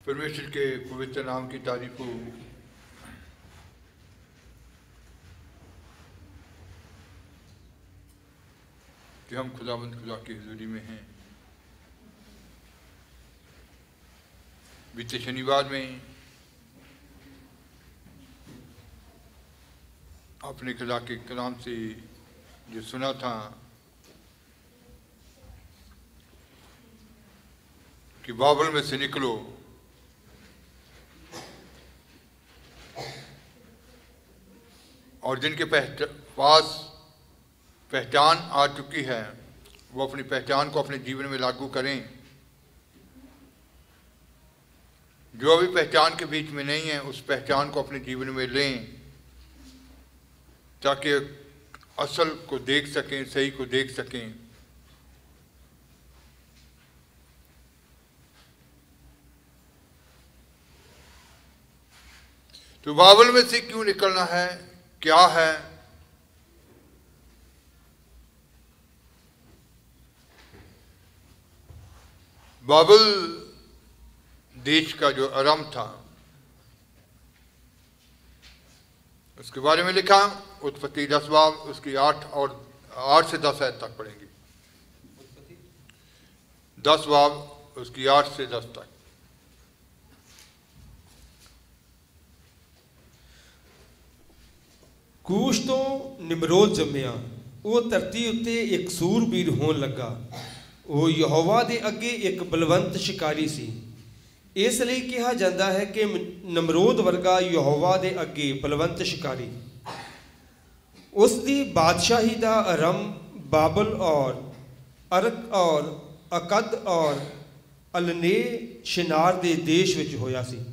परमेश्वर के पवित्र नाम की तारीफ हो। कि हम खुदाबंद खुदा की हुजूरी में हैं। बीते शनिवार में अपने खुदा के कलाम से जो सुना था कि बाबल में से निकलो, और जिनके पास पहचान आ चुकी है वो अपनी पहचान को अपने जीवन में लागू करें। जो अभी पहचान के बीच में नहीं है उस पहचान को अपने जीवन में लें ताकि असल को देख सकें, सही को देख सकें। तो बाबल में से क्यों निकलना है, क्या है? बाबल देश का जो आरंभ था उसके बारे में लिखा। उत्पत्ति 10 बाब उसकी 8 से 10 आयत तक पढ़ेंगे। 10 बाब उसकी 8 से 10 तक। कूश तो निमरोद जम्मिया, वो धरती उत्ते एक सूरबीर होन लगा। वो यहोवा दे अगे एक बलवंत शिकारी सी। इसलिए कहा जाता है कि नमरोद वर्गा यहोवा दे अगे बलवंत शिकारी। उसकी बादशाही का आरंभ बाबल और अरक और अकद और अलने शिनार दे देश विच होया सी।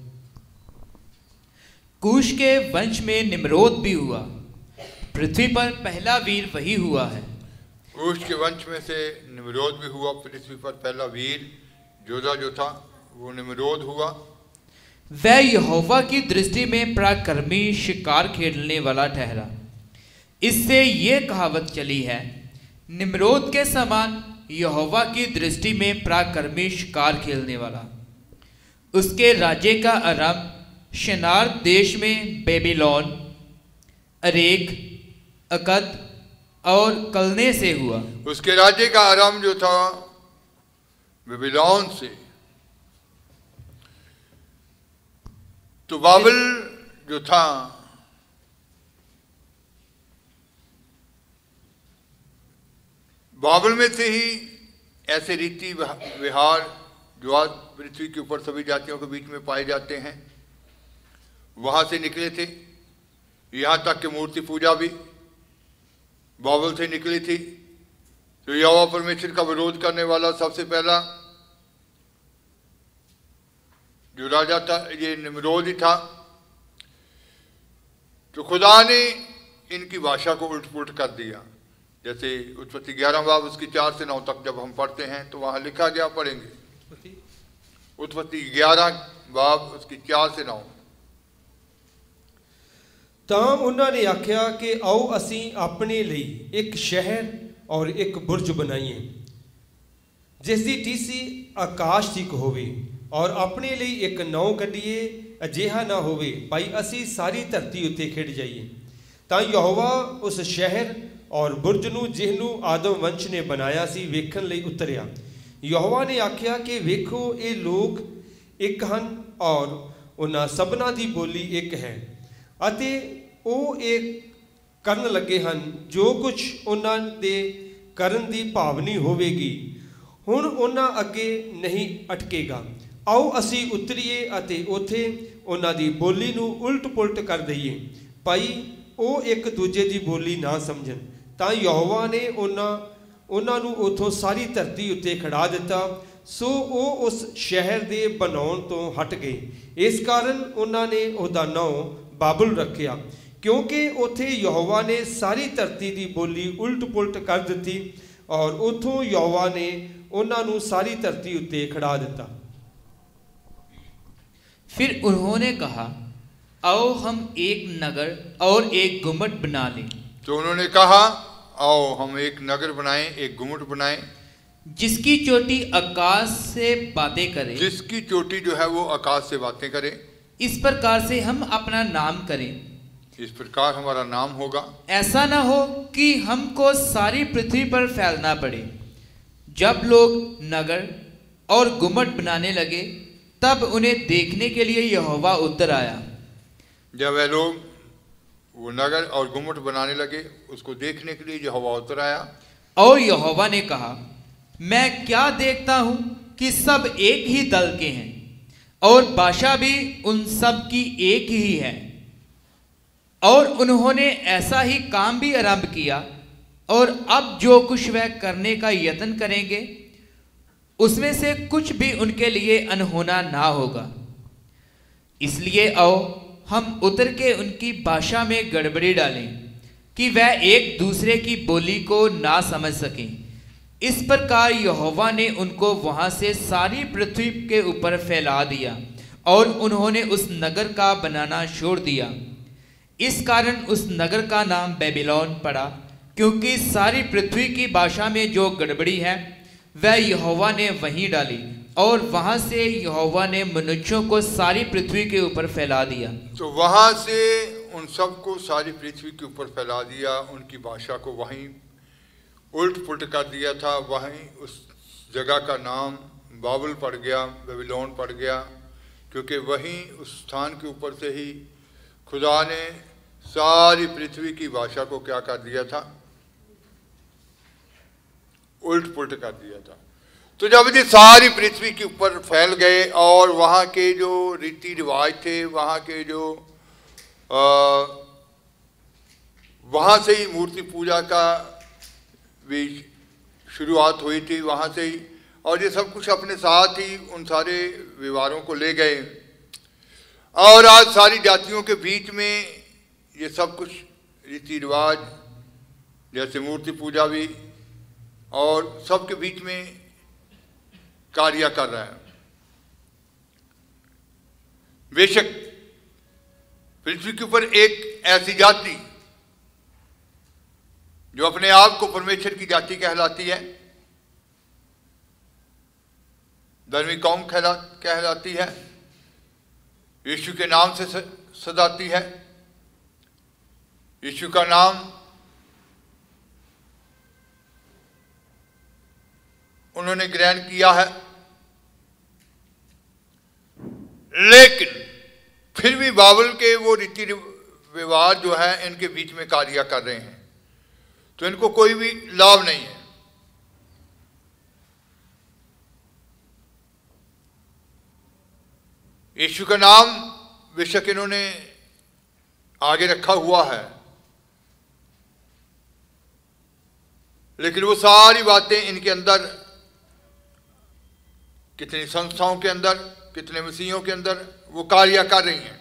कूश के वंश में निमरोद भी हुआ। पृथ्वी पर पहला वीर वही हुआ है। कूश के वंश में से निमरोद भी हुआ। पृथ्वी पर पहला वीर योद्धा जो था वो निमरोद हुआ। वह यहोवा की दृष्टि में पराक्रमी शिकार खेलने वाला ठहरा। इससे ये कहावत चली है, निमरोद के समान यहोवा की दृष्टि में पराक्रमी शिकार खेलने वाला। उसके राज्य का आरंभ शिनार देश में बेबीलोन, अरेक, अकद और कलने से हुआ। उसके राज्य का आरंभ जो था बेबीलोन से। तो बाबल जो था बाबल में से ही ऐसे रीति विहार जो आज पृथ्वी के ऊपर सभी जातियों के बीच में पाए जाते हैं वहां से निकले थे। यहाँ तक कि मूर्ति पूजा भी बाबल से निकली थी। तो यहोवा परमेश्वर का विरोध करने वाला सबसे पहला जो राजा था ये निमरोद ही था। तो खुदा ने इनकी भाषा को उल्ट पुलट कर दिया। जैसे उत्पत्ति 11 बाब उसकी 4 से 9 तक जब हम पढ़ते हैं तो वहां लिखा गया, पढ़ेंगे उत्पत्ति 11 बाब उसकी 4 से 9। ਤਾਂ ਉਹਨਾਂ ਨੇ आख्या कि आओ असी अपने लिए एक शहर और एक बुर्ज बनाइए जिसकी टीसी आकाश तक होवे और अपने लिए एक नाव कढ़ीए अजिहा ना होवे भाई असी सारी धरती उत्ते खिड़ जाइए। ਤਾਂ यहोवा उस शहर और बुर्ज नूं जिहनूं आदम वंश ने बनाया सी वेखण लई उतरिया। यहोवा ने आख्या कि वेखो ये लोग एक हन और उन्हां सबना दी बोली एक है ਅਤੇ ਉਹ ਇਹ ਕਰਨ ਲੱਗੇ ਹਨ ਜੋ ਕੁਝ ਉਹਨਾਂ ਦੇ ਕਰਨ ਦੀ ਭਾਵਨੀ ਹੋਵੇਗੀ ਹੁਣ ਉਹਨਾਂ ਅੱਗੇ ਨਹੀਂ ਅਟਕੇਗਾ। ਆਓ ਅਸੀਂ ਉਤਰੀਏ ਅਤੇ ਉਥੇ ਉਹਨਾਂ ਦੀ ਬੋਲੀ ਨੂੰ ਉਲਟ ਪੁਲਟ ਕਰ ਦਈਏ ਭਾਈ ਉਹ ਇੱਕ ਦੂਜੇ ਦੀ ਬੋਲੀ ਨਾ ਸਮਝਣ। ਤਾਂ ਯਹੋਵਾ ਨੇ ਉਹਨਾਂ ਨੂੰ ਉਥੋਂ ਸਾਰੀ ਧਰਤੀ ਉੱਤੇ ਖੜਾ ਦਿੱਤਾ। ਸੋ ਉਹ ਉਸ ਸ਼ਹਿਰ ਦੇ ਬਣਾਉਣ ਤੋਂ ਹਟ ਗਏ। ਇਸ ਕਾਰਨ ਉਹਨਾਂ ਨੇ ਉਹਦਾ ਨਾਮ बाबुल रखिया क्योंकि उथे यहोवा ने सारी धरती की बोली उल्ट पुलट कर दी और उथों यहोवा ने उन्होंने सारी धरती उत्ते खड़ा दिता। फिर उन्होंने कहा आओ हम एक नगर और एक गुम्मट बना लें। तो उन्होंने कहा आओ हम एक नगर बनाएं, एक गुम्मट बनाएं। जिसकी चोटी आकाश से बातें करे, जिसकी चोटी जो है वो आकाश से बातें करे, इस प्रकार से हम अपना नाम करें। इस प्रकार हमारा नाम होगा। ऐसा ना हो कि हमको सारी पृथ्वी पर फैलना पड़े। जब लोग नगर और गुम्मट बनाने लगे तब उन्हें देखने के लिए यहोवा उतर आया। जब वे लोग वो नगर और गुम्मट बनाने लगे, उसको देखने के लिए यहोवा उतर आया। और यहोवा ने कहा, मैं क्या देखता हूं कि सब एक ही दल के हैं और भाषा भी उन सब की एक ही है, और उन्होंने ऐसा ही काम भी आरंभ किया, और अब जो कुछ वह करने का यत्न करेंगे उसमें से कुछ भी उनके लिए अनहोना ना होगा। इसलिए आओ हम उतर के उनकी भाषा में गड़बड़ी डालें कि वह एक दूसरे की बोली को ना समझ सकें। इस प्रकार यहोवा ने उनको वहां से सारी पृथ्वी के ऊपर फैला दिया और उन्होंने उस नगर का बनाना छोड़ दिया। इस कारण उस नगर का नाम बेबीलोन पड़ा, क्योंकि सारी पृथ्वी की भाषा में जो गड़बड़ी है वह यहोवा ने वहीं डाली, और वहां से यहोवा ने मनुष्यों को सारी पृथ्वी के ऊपर फैला दिया। तो वहां से उन सबको सारी पृथ्वी के ऊपर फैला दिया, उनकी भाषा को वहीं उल्ट पुल्ट कर दिया था। वहीं उस जगह का नाम बाबुल पड़ गया, बेबीलोन पड़ गया, क्योंकि वहीं उस स्थान के ऊपर से ही खुदा ने सारी पृथ्वी की भाषा को क्या कर दिया था, उल्ट पुल्ट कर दिया था। तो जब ये सारी पृथ्वी के ऊपर फैल गए और वहाँ के जो रीति रिवाज थे, वहाँ के जो वहाँ से ही मूर्ति पूजा का भी शुरुआत हुई थी, वहाँ से ही, और ये सब कुछ अपने साथ ही उन सारे व्यवहारों को ले गए। और आज सारी जातियों के बीच में ये सब कुछ रीति रिवाज जैसे मूर्ति पूजा भी और सबके बीच में कार्य कर रहा है। बेशक पृथ्वी के ऊपर एक ऐसी जाति जो अपने आप को परमेश्वर की जाति कहलाती है, धर्मी कौम कहलाती है, यीशु के नाम से सदाती है, यीशु का नाम उन्होंने ग्रहण किया है, लेकिन फिर भी बाइबल के वो रीति व्यवहार जो है इनके बीच में कार्य कर रहे हैं, तो इनको कोई भी लाभ नहीं है। यीशु का नाम बेशक इन्होंने आगे रखा हुआ है, लेकिन वो सारी बातें इनके अंदर, कितनी संस्थाओं के अंदर, कितने मसीहों के अंदर वो कार्य कर रही हैं।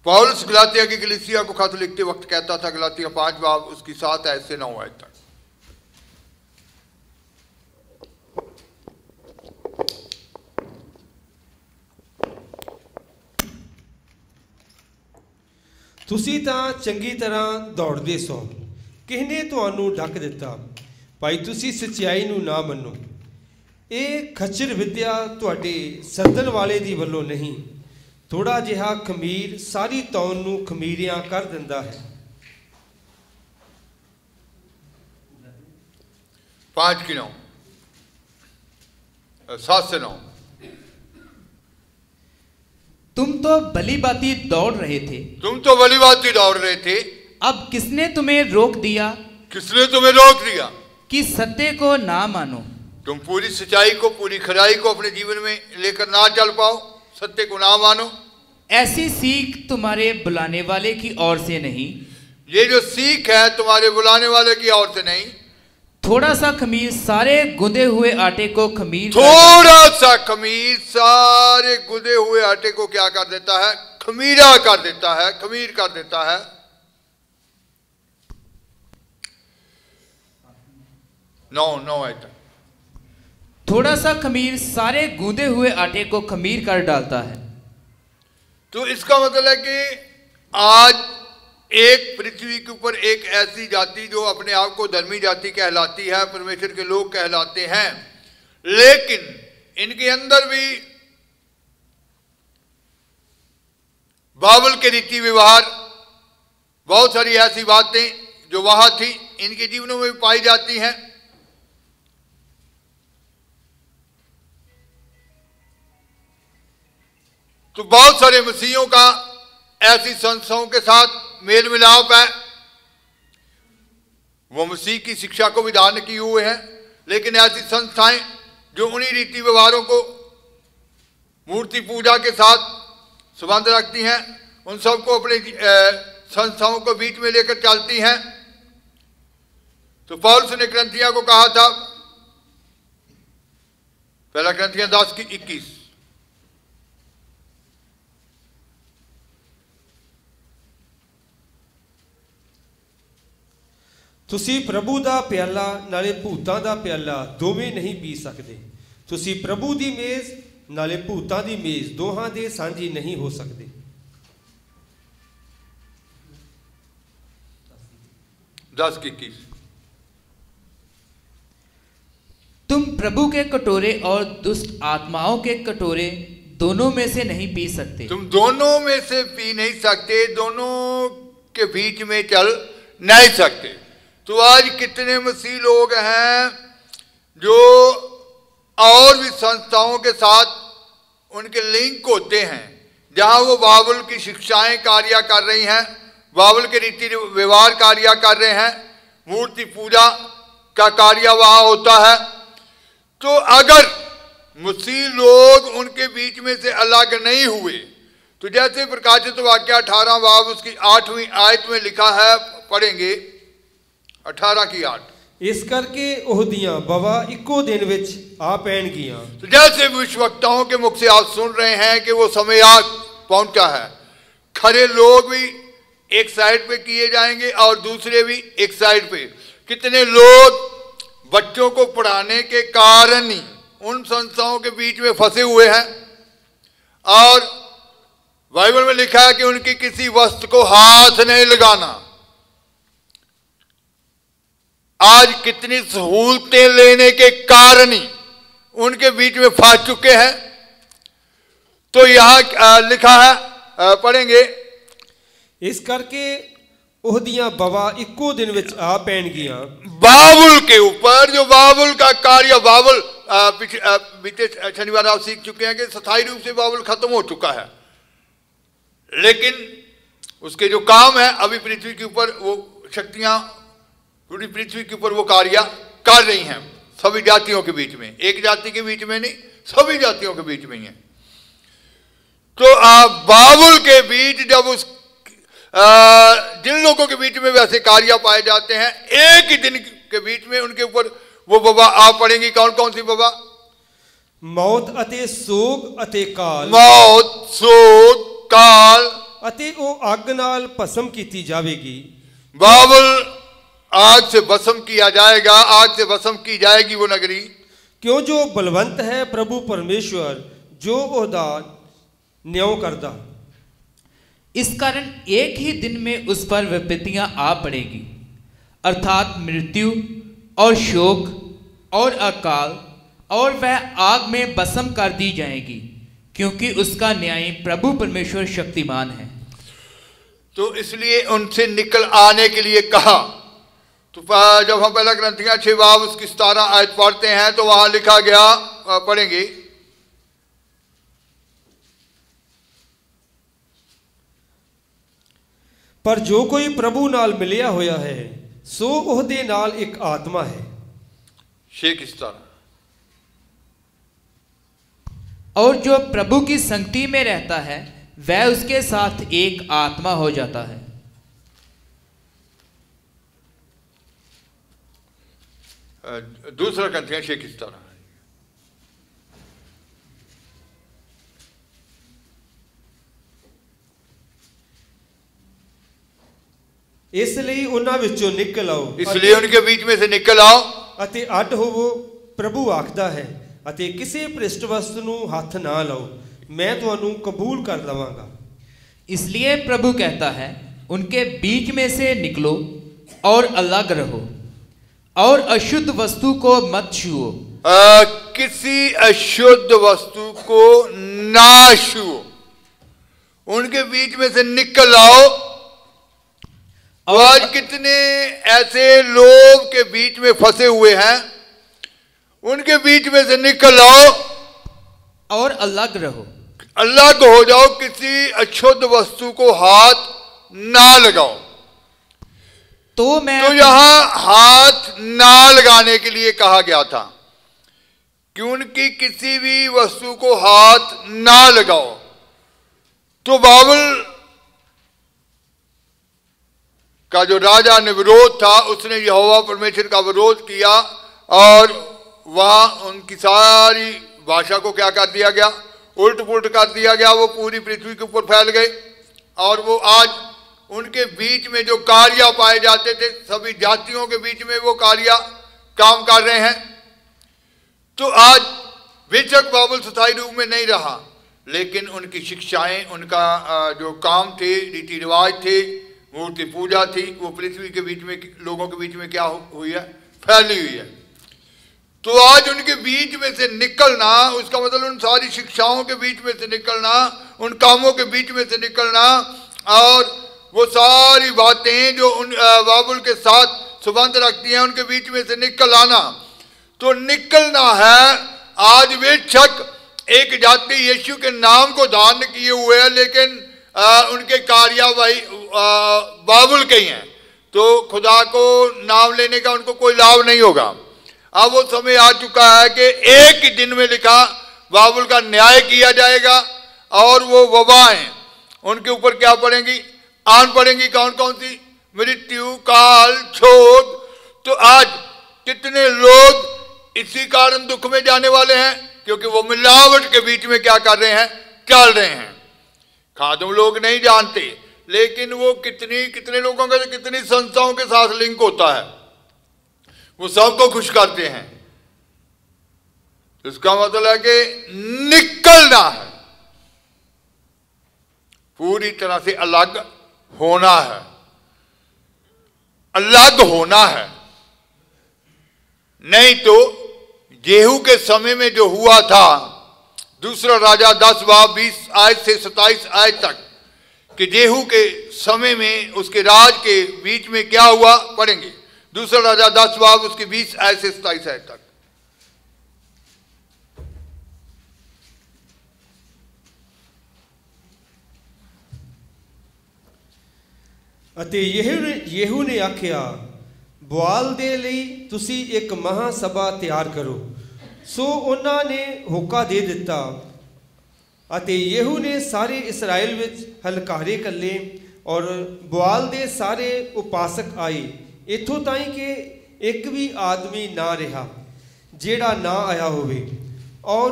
पौलुस गलातिया की कलीसिया को खत लिखते वक्त कहता था, गलातिया 5 बाब उसकी 7 आयत से 9 आयत तक, ਤੁਸੀਂ ਤਾਂ ਚੰਗੀ ਤਰ੍ਹਾਂ ਦੌੜਦੇ ਸੋ, ਕਿਸੇ ਨੇ ਤੁਹਾਨੂੰ ਢੱਕ ਦਿੱਤਾ, ਭਾਈ ਤੁਸੀਂ ਸੱਚਾਈ ਨੂੰ ਨਾ ਮੰਨੋ। ਇਹ ਖੱਚਰ ਵਿਦਿਆ ਤੁਹਾਡੇ ਸੱਦਣ ਵਾਲੇ ਦੀ ਵੱਲੋਂ ਨਹੀਂ, ਥੋੜਾ ਜਿਹਾ ਖਮੀਰ ਸਾਰੀ ਤੌਣ ਨੂੰ ਖਮੀਰਿਆਂ ਕਰ ਦਿੰਦਾ ਹੈ। 5 की 9, 7 से 9। तुम तो भली भांति दौड़ रहे थे, तुम तो भली भांति दौड़ रहे थे, अब किसने तुम्हें रोक दिया? किसने तुम्हें रोक दिया कि सत्य को ना मानो? तुम पूरी सच्चाई को, पूरी खराई को अपने जीवन में लेकर ना चल पाओ, सत्य को ना मानो। ऐसी सीख तुम्हारे बुलाने वाले की ओर से नहीं, ये जो सीख है तुम्हारे बुलाने वाले की ओर से नहीं। थोड़ा सा खमीर सारे गुंदे हुए आटे को खमीर, थोड़ा सा खमीर सारे गुंदे हुए आटे को क्या कर देता है? खमीरा कर देता है, खमीर कर देता है। नौ आयत। थोड़ा सा खमीर सारे गूंदे हुए आटे को खमीर कर डालता है। तो इसका मतलब है कि आज एक पृथ्वी के ऊपर एक ऐसी जाति जो अपने आप को धर्मी जाति कहलाती है, परमेश्वर के लोग कहलाते हैं, लेकिन इनके अंदर भी बाबुल के रीति व्यवहार, बहुत सारी ऐसी बातें जो वहां थी इनके जीवनों में भी पाई जाती हैं। तो बहुत सारे मसीहियों का ऐसी संस्थाओं के साथ मेल मिलाप है, वो मसीह की शिक्षा को भी धारण किए हुए हैं, लेकिन ऐसी संस्थाएं जो उन्हीं रीति व्यवहारों को मूर्ति पूजा के साथ संबंध रखती हैं, उन सबको अपने संस्थाओं को बीच में लेकर चलती हैं। तो पौलुस ने कुरिन्थियों को कहा था, पहला कुरिन्थियों 10:21, ਤੁਸੀਂ ਪ੍ਰਭੂ ਦਾ ਪਿਆਲਾ ਨਾਲੇ ਭੂਤਾਂ ਦਾ ਪਿਆਲਾ ਦੋਵੇਂ ਨਹੀਂ ਪੀ ਸਕਦੇ। ਤੁਸੀਂ ਪ੍ਰਭੂ ਦੀ ਮੇਜ਼ ਨਾਲੇ ਭੂਤਾਂ ਦੀ ਮੇਜ਼ ਦੋਹਾਂ ਦੇ ਸਾਂਝੀ ਨਹੀਂ ਹੋ ਸਕਦੇ। 10:21 तुम प्रभु के कटोरे और दुष्ट आत्माओं के कटोरे दोनों में से नहीं पी सकते। तुम दोनों में से पी नहीं सकते, दोनों के बीच में चल नहीं सकते। तो आज कितने मसीह लोग हैं जो और भी संस्थाओं के साथ उनके लिंक होते हैं, जहां वो बाबुल की शिक्षाएं कार्य कर रही हैं, बाबुल के रीति व्यवहार कार्य कर रहे हैं, मूर्ति पूजा का कार्य वहां होता है। तो अगर मसीह लोग उनके बीच में से अलग नहीं हुए, तो जैसे प्रकाशित वाक्य 18 बाब उसकी 8वीं आयत में लिखा है, पढ़ेंगे 18:8, इस करके ओहदियां बवा इको दिन विच आ पैणगियां। तो जैसे भविष्यवक्ताओं के मुख से आप सुन रहे हैं कि वो समय आ पहुंचा है, खरे लोग भी एक साइड पे किए जाएंगे और दूसरे भी एक साइड पे। कितने लोग बच्चों को पढ़ाने के कारण ही उन संस्थाओं के बीच में फंसे हुए हैं, और बाइबल में लिखा है कि उनकी किसी वस्तु को हाथ नहीं लगाना। आज कितनी सहूलतें लेने के कारण ही उनके बीच में फंस चुके हैं। तो यहां लिखा है, पढ़ेंगे, इस करके ओहदियां बवा इको दिन विच आ पैणगियां। बाबुल के ऊपर जो बाबुल का कार्य, बाबुल बीते शनिवार आप सीख चुके हैं कि स्थायी रूप से बाबुल खत्म हो चुका है, लेकिन उसके जो काम है अभी पृथ्वी के ऊपर वो शक्तियां पूरी पृथ्वी के ऊपर वो कार्य कर रही हैं, सभी जातियों के बीच में, एक जाति के बीच में नहीं, सभी जातियों के बीच में ही है। तो बाबुल के बीच जब उस जिन लोगों के बीच में वैसे कार्य पाए जाते हैं, एक ही दिन के बीच में उनके ऊपर वो बबा आप पढ़ेंगी। कौन कौन सी बबा? मौत अते सोग अते काल। मौत, सोग, काल अते ओ अग नाल भस्म कीती जावेगी। बाबुल आग से भस्म किया जाएगा, आग से भस्म की जाएगी वो नगरी। क्यों जो बलवंत है प्रभु परमेश्वर जो ओहदा न्याय करदा। इस कारण एक ही दिन में उस पर विपत्तियां आ पड़ेगी, अर्थात मृत्यु और शोक और अकाल, और वह आग में भस्म कर दी जाएगी, क्योंकि उसका न्याय प्रभु परमेश्वर शक्तिमान है। तो इसलिए उनसे निकल आने के लिए कहा। तो जब हम पहला कुरिन्थियों 6 बाब उसकी 17 आयत पढ़ते हैं तो वहां लिखा गया, पढ़ेंगे, पर जो कोई प्रभु नाल मिलिया होया है सो ओहदे नाल एक आत्मा है। 6:17, और जो प्रभु की संगति में रहता है वह उसके साथ एक आत्मा हो जाता है। दूसरा कुरिन्थियों 6:17, इसलिए उन्हां विचों निकल आओ, इसलिए उनके बीच में से निकल आओ अते अड होवो। प्रभु आखदा है अते किसी भ्रिष्ट वस्तु नूं हथ ना लाओ, मैं तुहानूं कबूल कर लवांगा। इसलिए प्रभु कहता है उनके बीच में से निकलो और अलग रहो और अशुद्ध वस्तु को मत छुओ। किसी अशुद्ध वस्तु को ना छुओ, उनके बीच में से निकल आओ। आज कितने ऐसे लोग के बीच में फंसे हुए हैं, उनके बीच में से निकल आओ और अलग रहो, अलग हो जाओ, किसी अशुद्ध वस्तु को हाथ ना लगाओ। तो यहां हाथ ना लगाने के लिए कहा गया था कि उनकी किसी भी वस्तु को हाथ ना लगाओ। तो बाबुल का जो राजा निम्रोद था, उसने यहोवा परमेश्वर का विरोध किया और वहां उनकी सारी भाषा को क्या कर दिया गया, उल्ट पुल्ट कर दिया गया। वो पूरी पृथ्वी के ऊपर फैल गए और वो आज उनके बीच में जो कार्य पाए जाते थे, सभी जातियों के बीच में वो कार्य काम कर रहे हैं। तो आज बेशक बाबुल स्थायी रूप में नहीं रहा, लेकिन उनकी शिक्षाएं, उनका जो काम थे, रीति रिवाज थे, मूर्ति पूजा थी, वो पृथ्वी के बीच में, लोगों के बीच में क्या हुई है, फैली हुई है। तो आज उनके बीच में से निकलना, उसका मतलब उन सारी शिक्षाओं के बीच में से निकलना, उन कामों के बीच में से निकलना और वो सारी बातें जो उन बाबुल के साथ संबंध रखती हैं, उनके बीच में से निकल आना। तो निकलना है। आज बेशक एक जाति यीशु के नाम को धारण किए हुए है, लेकिन उनके कार्यवाही बाबुल के ही हैं, तो खुदा को नाम लेने का उनको कोई लाभ नहीं होगा। अब वो समय आ चुका है कि एक ही दिन में लिखा बाबुल का न्याय किया जाएगा और वो वबाएं उनके ऊपर क्या पड़ेंगी, आन पड़ेंगी। कौन कौन सी? मृत्यु, काल, क्षोभ। तो आज कितने लोग इसी कारण दुख में जाने वाले हैं, क्योंकि वो मिलावट के बीच में क्या कर रहे हैं, चल रहे हैं। खादम लोग नहीं जानते, लेकिन वो कितने लोगों का, कितनी संस्थाओं के साथ लिंक होता है, वो सबको खुश करते हैं। इसका मतलब है कि निकलना है, पूरी तरह से अलग होना है, अलग होना है। नहीं तो येहू के समय में जो हुआ था, दूसरा राजा 10 बाब 20 आयत से 27 आयत तक, कि येहू के समय में उसके राज के बीच में क्या हुआ, पढ़ेंगे। दूसरा राजा 10 बाब उसके 20 आयत से 27 आयत तक। ਅਤੇ ਯੇਹੂ ਨੇ ਆਖਿਆ, ਬੁਆਲ ਦੇ ਲਈ ਤੁਸੀਂ ਇੱਕ ਮਹਾਂ ਸਭਾ ਤਿਆਰ ਕਰੋ। ਸੋ ਉਹਨਾਂ ਨੇ ਹੋਕਾ ਦੇ ਦਿੱਤਾ ਅਤੇ ਯੇਹੂ ਨੇ ਸਾਰੇ ਇਸਰਾਇਲ ਵਿੱਚ ਹਲਕਾਰੇ ਕੱਲੇ ਔਰ ਬੁਆਲ ਦੇ ਸਾਰੇ ਉਪਾਸਕ ਆਏ, ਇੱਥੋਂ ਤਾਈਂ ਕਿ ਇੱਕ ਵੀ ਆਦਮੀ ਨਾ ਰਿਹਾ ਜਿਹੜਾ ਨਾ ਆਇਆ ਹੋਵੇ। ਔਰ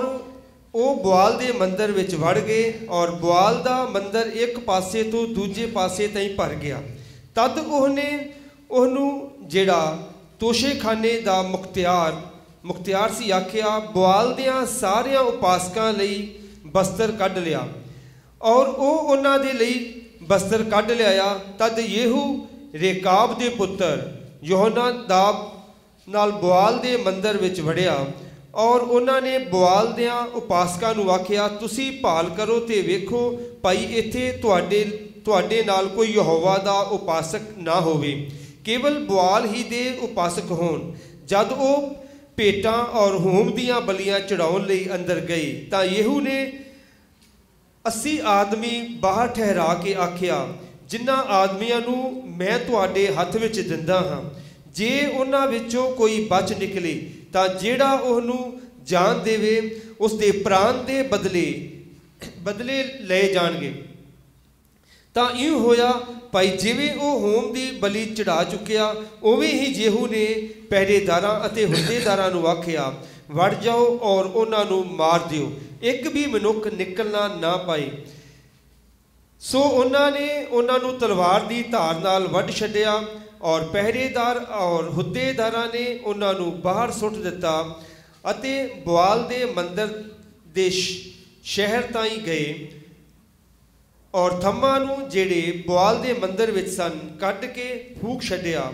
ਉਹ ਬੁਆਲ ਦੇ ਮੰਦਰ ਵਿੱਚ ਵੜ ਗਏ ਔਰ ਬੁਆਲ ਦਾ ਮੰਦਰ ਇੱਕ ਪਾਸੇ ਤੋਂ ਦੂਜੇ ਪਾਸੇ ਤਾਈਂ ਭਰ ਗਿਆ। ਤਦ ਉਹਨੂੰ ਜਿਹੜਾ ਤੋਸ਼ੇਖਾਨੇ ਦਾ ਮੁਖਤਿਆਰ ਸੀ ਆਖਿਆ, ਬੁਆਲ ਦਿਆਂ ਸਾਰਿਆਂ ਉਪਾਸਕਾਂ ਲਈ ਬਸਤਰ ਕੱਢ ਲਿਆ। ਔਰ ਉਹ ਉਹਨਾਂ ਦੇ ਲਈ ਬਸਤਰ ਕੱਢ ਲਿਆਇਆ। ਤਦ ਯੇਹੂ ਰੇਕਾਬ ਦੇ ਪੁੱਤਰ ਯਹੋਨਾਦਾਬ ਨਾਲ ਬੁਆਲ ਦੇ ਮੰਦਰ ਵਿੱਚ ਵੜਿਆ ਔਰ ਉਹਨਾਂ ਨੇ ਬੁਆਲ ਦਿਆਂ ਉਪਾਸਕਾਂ ਨੂੰ ਆਖਿਆ, ਤੁਸੀਂ ਭਾਲ ਕਰੋ ਤੇ ਵੇਖੋ ਭਾਈ ਇੱਥੇ ਤੁਹਾਡੇ ਨਾਲ ਕੋਈ ਯਹੋਵਾ ਦਾ ਉਪਾਸਕ ਨਾ ਹੋਵੇ, ਕੇਵਲ ਬੁਆਲ ਹੀ ਦੇ ਉਪਾਸਕ ਹੋਣ। ਜਦ ਉਹ ਭੇਟਾਂ ਔਰ ਹੋਮ ਦੀਆਂ ਬਲੀਆਂ ਚੜਾਉਣ ਲਈ ਅੰਦਰ ਗਏ ਤਾਂ ਯੇਹੂ ਨੇ 80 ਆਦਮੀ ਬਾਹਰ ਠਹਿਰਾ ਕੇ ਆਖਿਆ, ਜਿਨ੍ਹਾਂ ਆਦਮੀਆਂ ਨੂੰ ਮੈਂ ਤੁਹਾਡੇ ਹੱਥ ਵਿੱਚ ਦਿੰਦਾ ਹਾਂ, ਜੇ ਉਹਨਾਂ ਵਿੱਚੋਂ ਕੋਈ ਬਚ ਨਿਕਲੇ ਤਾਂ ਜਿਹੜਾ ਉਹਨੂੰ ਜਾਨ ਦੇਵੇ ਉਸ ਦੇ ਪ੍ਰਾਣ ਦੇ ਬਦਲੇ ਲਏ ਜਾਣਗੇ। ਤਾਂ ਇਉਂ ਹੋਇਆ ਭਾਈ, ਜਿਵੇਂ ਉਹ ਹੋਮ ਦੀ ਬਲੀ ਚੜਾ ਚੁੱਕਿਆ, ਉਵੇਂ ਹੀ ਯੇਹੂ ਨੇ ਪਹਿਰੇਦਾਰਾਂ ਅਤੇ ਹੁੱਦੇਦਾਰਾਂ ਨੂੰ ਆਖਿਆ, ਵੜ ਜਾਓ ਔਰ ਉਹਨਾਂ ਨੂੰ ਮਾਰ ਦਿਓ, ਇੱਕ ਵੀ ਮਨੁੱਖ ਨਿਕਲਣਾ ਨਾ ਪਾਏ। ਸੋ ਉਹਨਾਂ ਨੇ ਉਹਨਾਂ ਨੂੰ ਤਲਵਾਰ ਦੀ ਧਾਰ ਨਾਲ ਵੱਢ ਛੱਡਿਆ ਔਰ ਪਹਿਰੇਦਾਰ ਔਰ ਹੁੱਦੇਦਾਰਾਂ ਨੇ ਉਹਨਾਂ ਨੂੰ ਬਾਹਰ ਸੁੱਟ ਦਿੱਤਾ ਅਤੇ ਬੁਆਲ ਦੇ ਮੰਦਰ ਦੇ ਸ਼ਹਿਰ ਤਾਈਂ ਗਏ और थम्मा नूं जेड़े बुआल दे मंदिर विच सन कट के फूक छड्डिया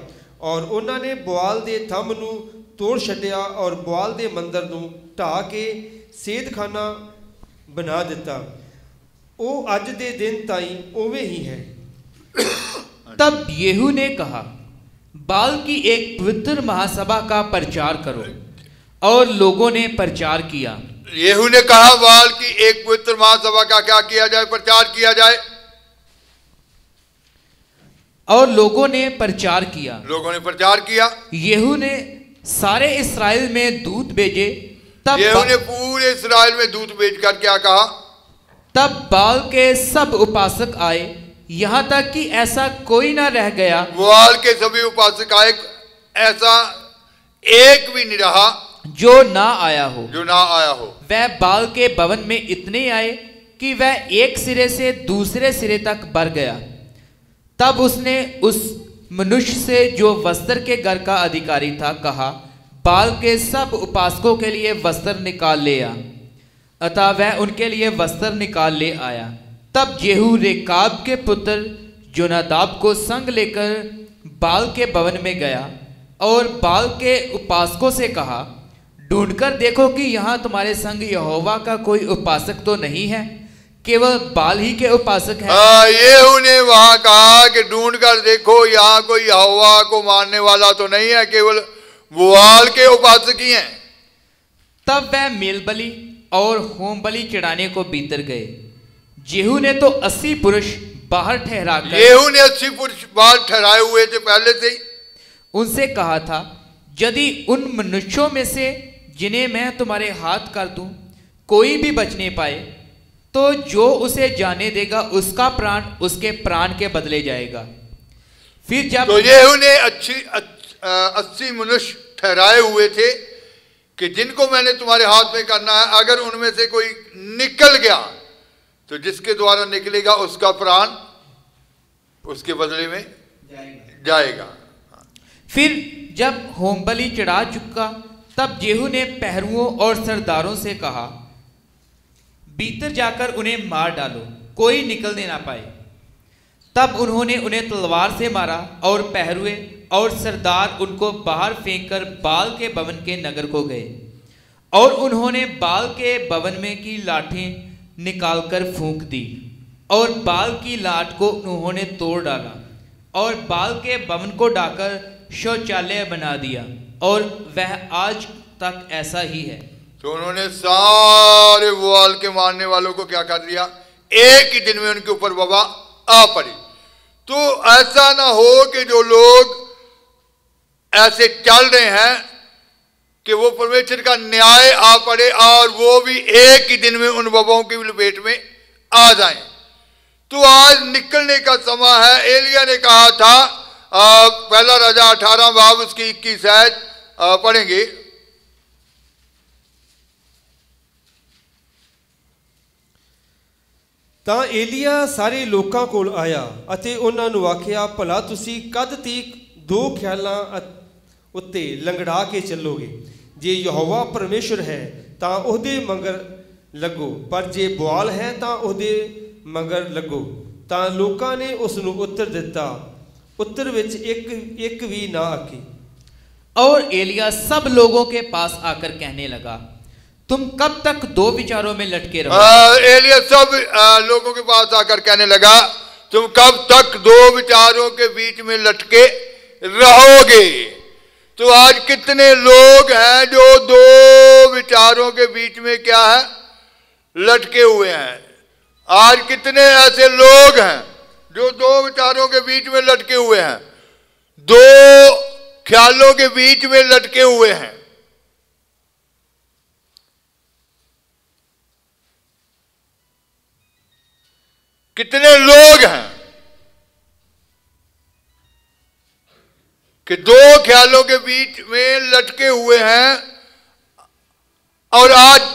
और उन्होंने बुआल दे थंम नूं तोड़ छड्डिया और बुआल दे मंदिर नूं ढा के सेदखाना बना दिता। वो अज दे दिन ताईं उवें ही है। तब येहू ने कहा, बाल की एक पवित्र महासभा का प्रचार करो, और लोगों ने प्रचार किया। येहू ने कहा बाल की एक पवित्र महासभा का क्या किया जाए, प्रचार किया जाए। और लोगों ने प्रचार किया। लोगों ने प्रचार किया। येहू ने सारे इस्राएल में दूत भेजे। तब येहू ने पूरे इस्राएल में दूत भेजकर क्या कहा, तब बाल के सब उपासक आए, यहाँ तक कि ऐसा कोई ना रह गया। बाल के सभी उपासक आए, ऐसा एक भी नहीं रहा जो ना आया हो। वह बाल के भवन में इतने आए कि वह एक सिरे से दूसरे सिरे तक भर गया। तब उसने उस मनुष्य से जो वस्त्र के घर का अधिकारी था कहा, बाल के सब उपासकों के लिए वस्त्र निकाल ले आ। अतः वह उनके लिए वस्त्र निकाल ले आया। तब येहू रेकाब के पुत्र जोनादाब को संग लेकर बाल के भवन में गया और बाल के उपासकों से कहा, ढूंढकर देखो कि यहाँ तुम्हारे संग यहोवा का कोई उपासक तो नहीं है, केवल बाल ही के उपासक हैं। येहू ने वहां कहा कि ढूंढकर देखो यहाँ कोई यहोवा को मानने वाला तो नहीं है, केवल बाल के उपासक ही हैं। तब वह मेल बलि और होम बलि चढ़ाने को भीतर गए। येहू ने तो 80 पुरुष बाहर ठहराकर, येहू ने 80 पुरुष बाहर ठहराए हुए थे पहले से ही। उनसे कहा था, यदि उन मनुष्यों में से जिन्हें मैं तुम्हारे हाथ कर दूं कोई भी बचने पाए, तो जो उसे जाने देगा उसका प्राण उसके प्राण के बदले जाएगा। फिर जब तो येहू ने 80 मनुष्य ठहराए हुए थे कि जिनको मैंने तुम्हारे हाथ में करना है, अगर उनमें से कोई निकल गया तो जिसके द्वारा निकलेगा उसका प्राण उसके बदले में जाएगा। फिर जब होम बलि चढ़ा चुका, तब येहू ने पहरुओं और सरदारों से कहा, भीतर जाकर उन्हें मार डालो, कोई निकलने ना पाए। तब उन्होंने उन्हें तलवार से मारा और पहरुए और सरदार उनको बाहर फेंककर बाल के भवन के नगर को गए। और उन्होंने बाल के भवन में की लाठें निकालकर फूंक दी और बाल की लाठ को उन्होंने तोड़ डाला और बाल के भवन को ढाकर शौचालय बना दिया, और वह आज तक ऐसा ही है। तो उन्होंने सारे बाल के मारने वालों को क्या कर दिया, एक ही दिन में उनके ऊपर वबा आ पड़ी। तो ऐसा ना हो कि जो लोग ऐसे चल रहे हैं कि वो परमेश्वर का न्याय आ पड़े और वो भी एक ही दिन में उन वबाओं की लपेट में आ जाएं। तो आज निकलने का समय है। एलिया ने कहा था, पहला राजा 18 बाब उसकी 21 आयत पढ़ेंगे। ਤਾਂ ਏਲੀਆ ਸਾਰੇ ਲੋਕਾਂ ਕੋਲ ਆਇਆ ਅਤੇ ਉਹਨਾਂ ਨੂੰ ਆਖਿਆ, ਭਲਾ ਤੁਸੀਂ ਕਦ ਤੀਕ ਦੋ ਖਿਆਲਾਂ ਉੱਤੇ ਲੰਗੜਾ ਕੇ ਚੱਲੋਗੇ? ਜੇ ਯਹੋਵਾ ਪਰਮੇਸ਼ਰ ਹੈ ਤਾਂ ਉਹਦੇ ਮਗਰ ਲੱਗੋ, ਪਰ ਜੇ ਬੁਆਲ ਹੈ ਤਾਂ ਉਹਦੇ ਮਗਰ ਲੱਗੋ। ਤਾਂ ਲੋਕਾਂ ਨੇ ਉਸ ਨੂੰ ਉੱਤਰ ਦਿੱਤਾ, उत्तर विच एक भी ना आखी। और एलिया सब लोगों के पास आकर कहने लगा, तुम कब तक दो विचारों में लटके रहोगे? एलिया सब लोगों के पास आकर कहने लगा, तुम कब तक दो विचारों के बीच में लटके रहोगे? तो आज कितने लोग हैं जो दो विचारों के बीच में क्या है, लटके हुए हैं। आज कितने ऐसे लोग हैं जो दो विचारों के बीच में लटके हुए हैं, दो ख्यालों के बीच में लटके हुए हैं। कितने लोग हैं कि दो ख्यालों के बीच में लटके हुए हैं और आज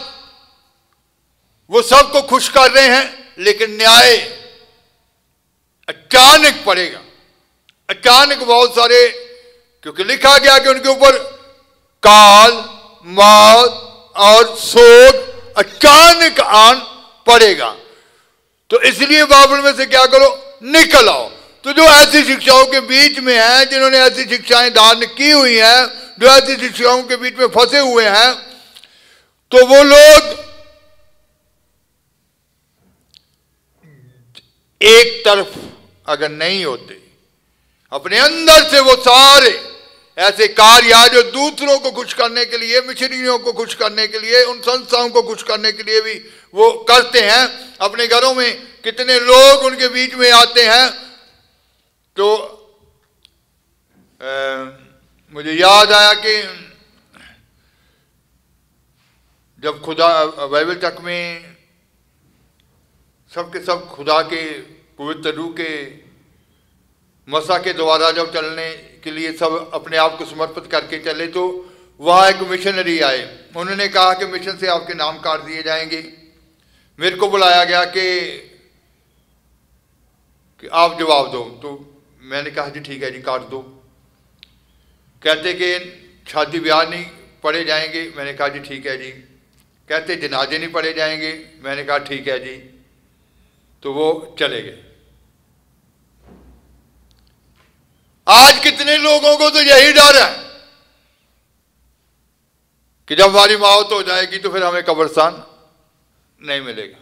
वो सबको खुश कर रहे हैं, लेकिन न्याय अचानक पड़ेगा। अचानक बहुत सारे, क्योंकि लिखा गया कि उनके ऊपर काल, मौत और शोक अचानक आन पड़ेगा। तो इसलिए बाइबल में से क्या करो, निकल आओ। तो जो ऐसी शिक्षाओं के बीच में हैं, जिन्होंने ऐसी शिक्षाएं धारण की हुई हैं, जो ऐसी शिक्षाओं के बीच में फंसे हुए हैं, तो वो लोग एक तरफ अगर नहीं होते, अपने अंदर से वो सारे ऐसे कार्य जो दूसरों को खुश करने के लिए, मिशनरियों को खुश करने के लिए, उन संस्थाओं को खुश करने के लिए भी वो करते हैं। अपने घरों में कितने लोग उनके बीच में आते हैं। तो मुझे याद आया कि जब खुदा बाइबल तक में सबके सब खुदा के पवित्र रूह के मसा के द्वारा जब चलने के लिए सब अपने आप को समर्पित करके चले, तो वहाँ एक मिशनरी आए। उन्होंने कहा कि मिशन से आपके नाम काट दिए जाएंगे। मेरे को बुलाया गया कि आप जवाब दो। तो मैंने कहा जी ठीक है जी, काट दो। कहते कि शादी ब्याह नहीं पढ़े जाएंगे। मैंने कहा जी ठीक है जी। कहते जनाजे नहीं पढ़े जाएंगे। मैंने कहा ठीक है जी। तो वो चले गए। आज कितने लोगों को तो यही डर है कि जब हमारी मौत हो जाएगी तो फिर हमें कब्रिस्तान नहीं मिलेगा।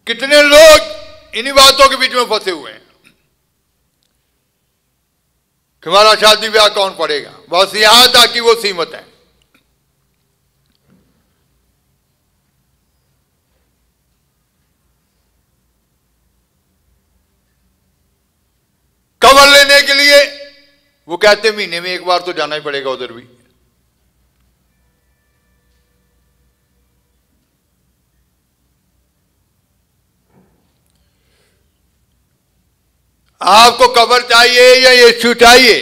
कितने लोग इन्हीं बातों के बीच में फंसे हुए हैं कि हमारा शादी ब्याह कौन पड़ेगा। बस यहां तक कि वो सीमित है। खबर लेने के लिए वो कहते महीने में एक बार तो जाना ही पड़ेगा उधर भी। आपको कब्र चाहिए या यीशु चाहिए?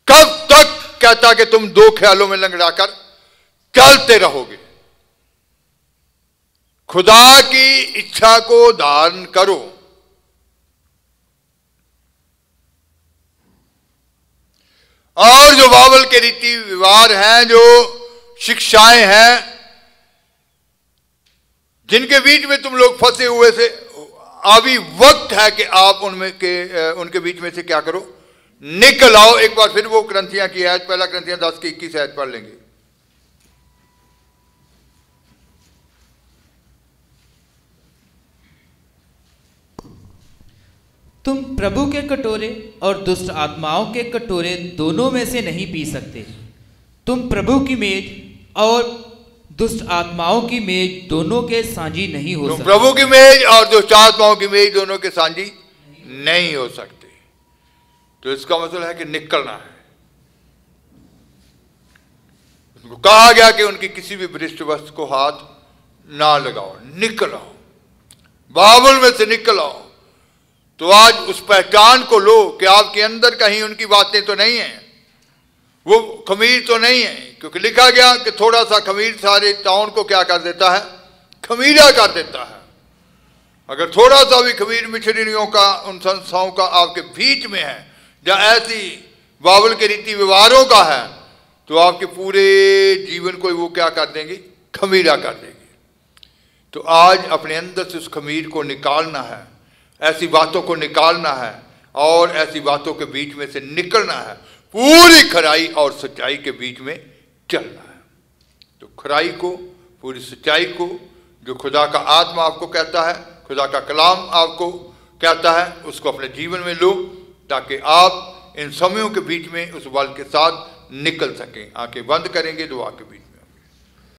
कब तक कहता कि तुम दो ख्यालों में लंगड़ाकर चलते रहोगे? खुदा की इच्छा को धारण करो। और जो बाइबल के रीति व्यवहार हैं, जो शिक्षाएं हैं, जिनके बीच में तुम लोग फंसे हुए से, अभी वक्त है कि आप उनके बीच में से क्या करो, निकल आओ। एक बार फिर वो क्रंथियां की आयत, पहला क्रंथियां 10 की 21 आयत पढ़ लेंगे। तुम प्रभु के कटोरे और दुष्ट आत्माओं के कटोरे दोनों में से नहीं पी सकते। तुम प्रभु की मेज और दुष्ट आत्माओं की मेज दोनों के साझी नहीं हो सकते। प्रभु की मेज और दुष्ट आत्माओं की मेज दोनों के साझी नहीं हो सकते। तो इसका मतलब है कि निकलना है। उनको कहा गया कि उनकी किसी भी भ्रष्ट वस्तु को हाथ ना लगाओ, निकल आओ, बाइबल में से निकल आओ। तो आज उस पहचान को लो कि आपके अंदर कहीं उनकी बातें तो नहीं है, वो खमीर तो नहीं है। क्योंकि लिखा गया कि थोड़ा सा खमीर सारे टाउन को क्या कर देता है, खमीरा कर देता है। अगर थोड़ा सा भी खमीर मिशनरियों का, उन संस्थाओं का आपके बीच में है, जहाँ ऐसी बाइबल के रीति व्यवहारों का है, तो आपके पूरे जीवन को वो क्या कर देंगे, खमीरा कर देंगे। तो आज अपने अंदर से उस खमीर को निकालना है, ऐसी बातों को निकालना है और ऐसी बातों के बीच में से निकलना है। पूरी खराई और सच्चाई के बीच में चलना है। तो खराई को, पूरी सच्चाई को, जो खुदा का आत्मा आपको कहता है, खुदा का कलाम आपको कहता है, उसको अपने जीवन में लो, ताकि आप इन समयों के बीच में उस बल के साथ निकल सकें। आंखें बंद करेंगे दुआ के बीच में।